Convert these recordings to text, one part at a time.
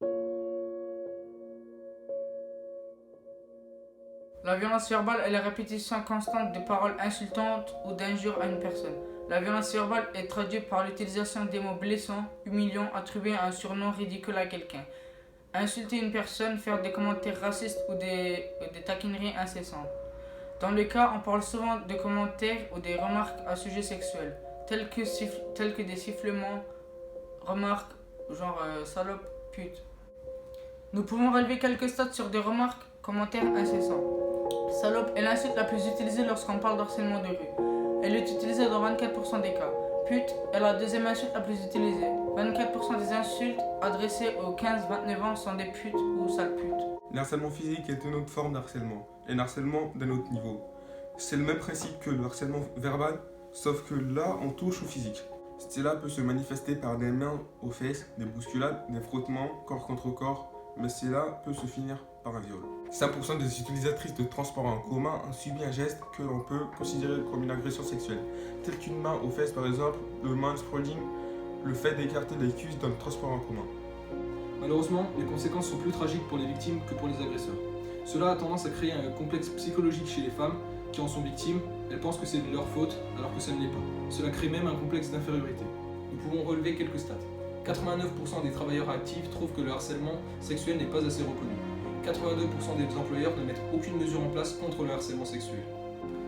La violence verbale est la répétition constante de paroles insultantes ou d'injures à une personne. La violence verbale est traduite par l'utilisation des mots blessants, humiliants, attribuer un surnom ridicule à quelqu'un. Insulter une personne, faire des commentaires racistes ou des taquineries incessantes. Dans le cas, on parle souvent de commentaires ou des remarques à sujet sexuel, tels que des sifflements, remarques, genre salope, pute. Nous pouvons relever quelques stats sur des remarques, commentaires incessants. Salope est l'insulte la plus utilisée lorsqu'on parle d'harcèlement de rue. Elle est utilisée dans 24% des cas. Pute est la deuxième insulte la plus utilisée. 24% des insultes adressées aux 15-29 ans sont des putes ou sales putes. Le harcèlement physique est une autre forme d'harcèlement, et un harcèlement d'un autre niveau. C'est le même principe que le harcèlement verbal, sauf que là, on touche au physique. Cela peut se manifester par des mains aux fesses, des bousculades, des frottements, corps contre corps, mais cela peut se finir par un viol. 5% des utilisatrices de transports en commun ont subi un geste que l'on peut considérer comme une agression sexuelle, tel qu'une main aux fesses par exemple, le manspreading, le fait d'écarter les cuisses dans le transport en commun. Malheureusement, les conséquences sont plus tragiques pour les victimes que pour les agresseurs. Cela a tendance à créer un complexe psychologique chez les femmes qui en sont victimes. Elles pensent que c'est de leur faute alors que ça ne l'est pas. Cela crée même un complexe d'infériorité. Nous pouvons relever quelques stats. 89% des travailleurs actifs trouvent que le harcèlement sexuel n'est pas assez reconnu. 82% des employeurs ne mettent aucune mesure en place contre le harcèlement sexuel.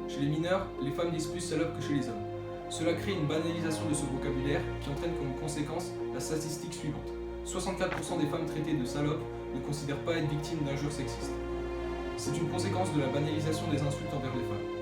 Chez les mineurs, les femmes disent plus salope que chez les hommes. Cela crée une banalisation de ce vocabulaire qui entraîne comme conséquence la statistique suivante. 64% des femmes traitées de salope ne considèrent pas être victimes d'injures sexistes. C'est une conséquence de la banalisation des insultes envers les femmes.